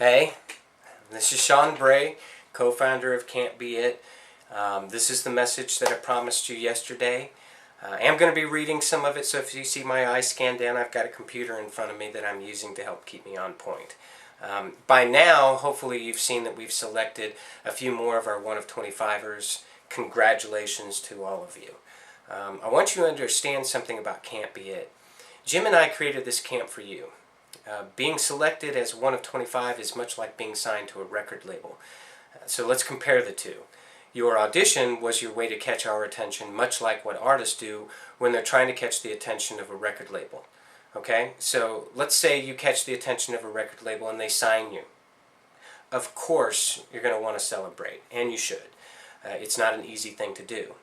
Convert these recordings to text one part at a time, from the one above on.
Hey, this is Sean Bray, co-founder of Can't Be It. This is the message that I promised you yesterday. I am going to be reading some of it, so if you see my eyes scan down, I've got a computer in front of me that I'm using to help keep me on point. By now, hopefully you've seen that we've selected a few more of our 1 of 25ers. Congratulations to all of you. I want you to understand something about Can't Be It. Jim and I created this camp for you. Being selected as 1 of 25 is much like being signed to a record label. So let's compare the two. Your audition was your way to catch our attention, much like what artists do when they're trying to catch the attention of a record label. Okay? So let's say you catch the attention of a record label and they sign you. Of course you're going to want to celebrate, and you should. It's not an easy thing to do.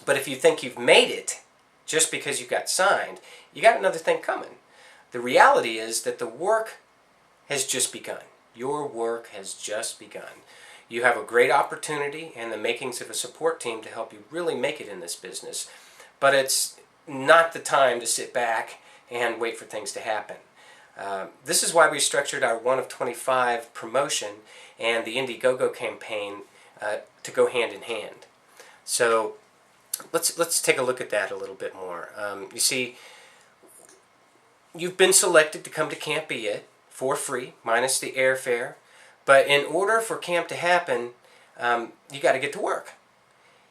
But if you think you've made it just because you got signed, you got another thing coming. The reality is that the work has just begun. Your work has just begun. You have a great opportunity and the makings of a support team to help you really make it in this business. But it's not the time to sit back and wait for things to happen. This is why we structured our 1 of 25 promotion and the Indiegogo campaign to go hand in hand. So let's take a look at that a little bit more. You see, you've been selected to come to Camp Be It for free, minus the airfare. But in order for camp to happen, you got to get to work.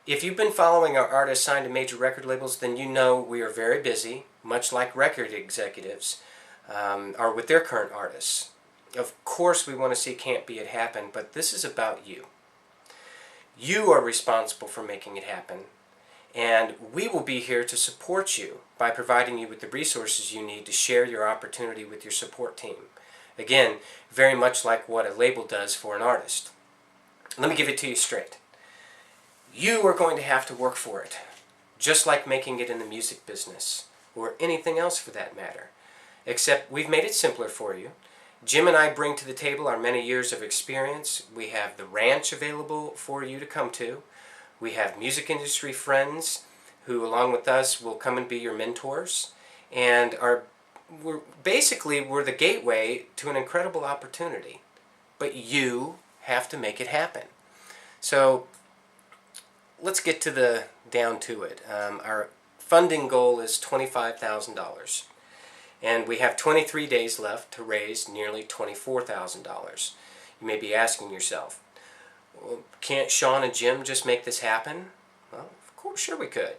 If you've been following our artists signed to major record labels, then you know we are very busy, much like record executives are with their current artists. Of course we want to see Camp Be It happen, but this is about you. You are responsible for making it happen. And we will be here to support you by providing you with the resources you need to share your opportunity with your support team. Again, very much like what a label does for an artist. Let me give it to you straight. You are going to have to work for it, just like making it in the music business, or anything else for that matter. Except we've made it simpler for you. Jim and I bring to the table our many years of experience. We have the ranch available for you to come to. We have music industry friends who, along with us, will come and be your mentors. And we're the gateway to an incredible opportunity. But you have to make it happen. So let's get down to it. Our funding goal is $25,000. And we have 23 days left to raise nearly $24,000. You may be asking yourself, well, can't Sean and Jim just make this happen? Well, of course, sure we could.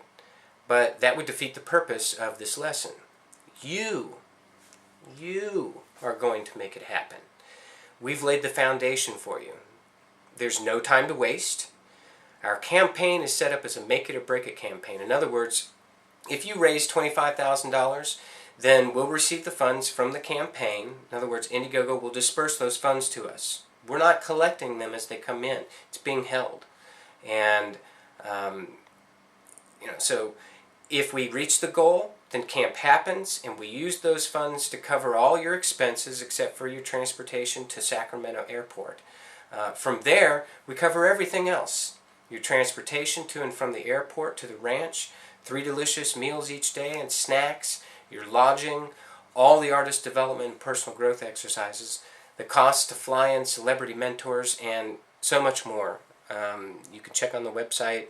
But that would defeat the purpose of this lesson. You are going to make it happen. We've laid the foundation for you. There's no time to waste. Our campaign is set up as a make it or break it campaign. In other words, if you raise $25,000, then we'll receive the funds from the campaign. In other words, Indiegogo will disperse those funds to us. We're not collecting them as they come in. It's being held. And, so if we reach the goal, then camp happens, and we use those funds to cover all your expenses except for your transportation to Sacramento Airport. From there, we cover everything else. Your transportation to and from the airport to the ranch, 3 delicious meals each day and snacks, your lodging, all the artist development and personal growth exercises, the cost to fly in celebrity mentors, and so much more. You can check on the website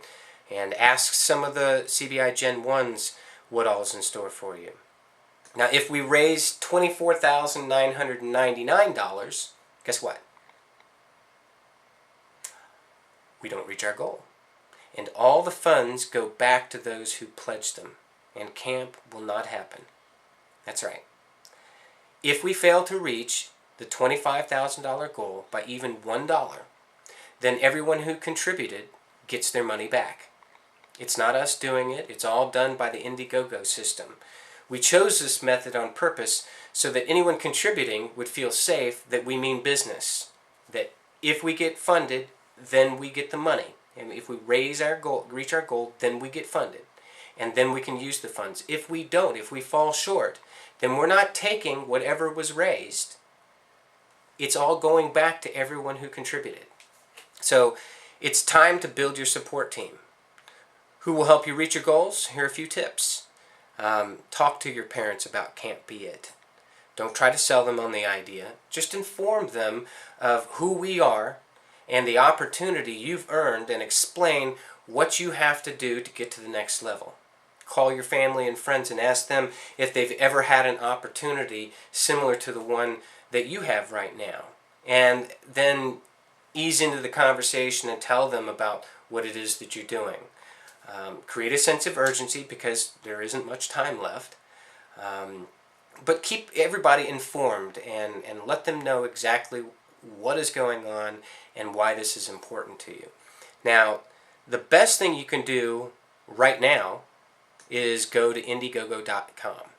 and ask some of the CBI Gen 1s what all is in store for you. Now, if we raise $24,999, guess what? We don't reach our goal. And all the funds go back to those who pledged them. And camp will not happen. That's right. If we fail to reach the $25,000 goal by even $1, then everyone who contributed gets their money back. It's not us doing it. It's all done by the Indiegogo system. We chose this method on purpose so that anyone contributing would feel safe that we mean business. That if we get funded, then we get the money. And if we reach our goal, then we get funded. And then we can use the funds. If we don't, if we fall short, then we're not taking whatever was raised. It's all going back to everyone who contributed. So it's time to build your support team. Who will help you reach your goals? Here are a few tips. Talk to your parents about Can't Be It. Don't try to sell them on the idea. Just inform them of who we are and the opportunity you've earned, and explain what you have to do to get to the next level. Call your family and friends and ask them if they've ever had an opportunity similar to the one that you have right now. And then ease into the conversation and tell them about what it is that you're doing. Create a sense of urgency, because there isn't much time left. But keep everybody informed and let them know exactly what is going on and why this is important to you. Now, the best thing you can do right now is go to Indiegogo.com.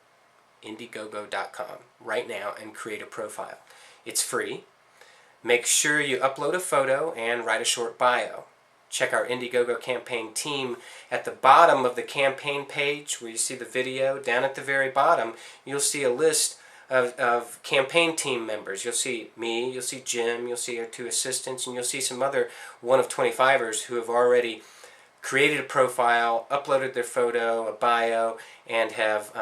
Indiegogo.com right now and create a profile. It's free. Make sure you upload a photo and write a short bio. Check our Indiegogo campaign team at the bottom of the campaign page where you see the video. Down at the very bottom, you'll see a list of campaign team members. You'll see me, you'll see Jim, you'll see our 2 assistants, and you'll see some other 1 of 25ers who have already created a profile, uploaded their photo, a bio, and have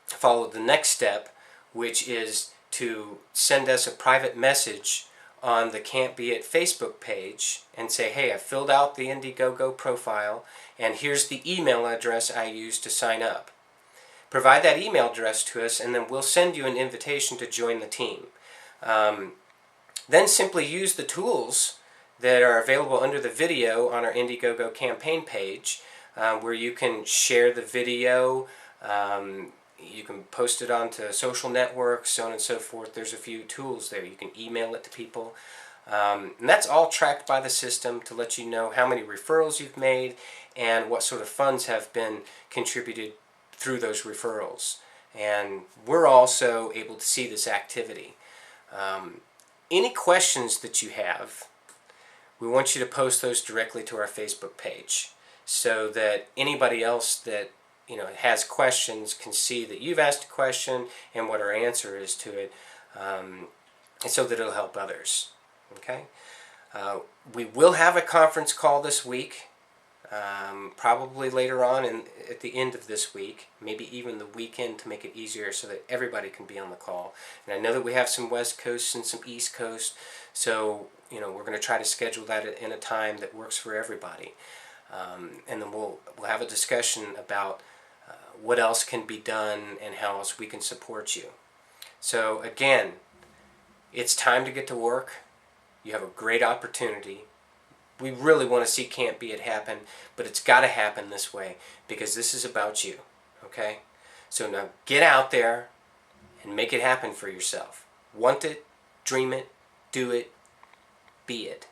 followed the next step, which is to send us a private message on the Can't Be It Facebook page and say, hey, I filled out the Indiegogo profile, and here's the email address I used to sign up. Provide that email address to us, and then we'll send you an invitation to join the team. Then simply use the tools that are available under the video on our Indiegogo campaign page, where you can share the video, you can post it onto social networks, so on and so forth. There's a few tools there. You can email it to people. And that's all tracked by the system to let you know how many referrals you've made and what sort of funds have been contributed through those referrals. And we're also able to see this activity. Any questions that you have, we want you to post those directly to our Facebook page, so that anybody else that has questions can see that you've asked a question and what our answer is to it, and so that it'll help others. Okay? We will have a conference call this week, probably later on at the end of this week, maybe even the weekend, to make it easier so that everybody can be on the call. And I know that we have some West Coast and some East Coast, so we're going to try to schedule that in a time that works for everybody. And then we'll have a discussion about what else can be done and how else we can support you. So again, it's time to get to work. You have a great opportunity. We really want to see Can't Be It happen, but it's got to happen this way, because this is about you. Okay? So now get out there and make it happen for yourself. Want it, dream it, do it, be it.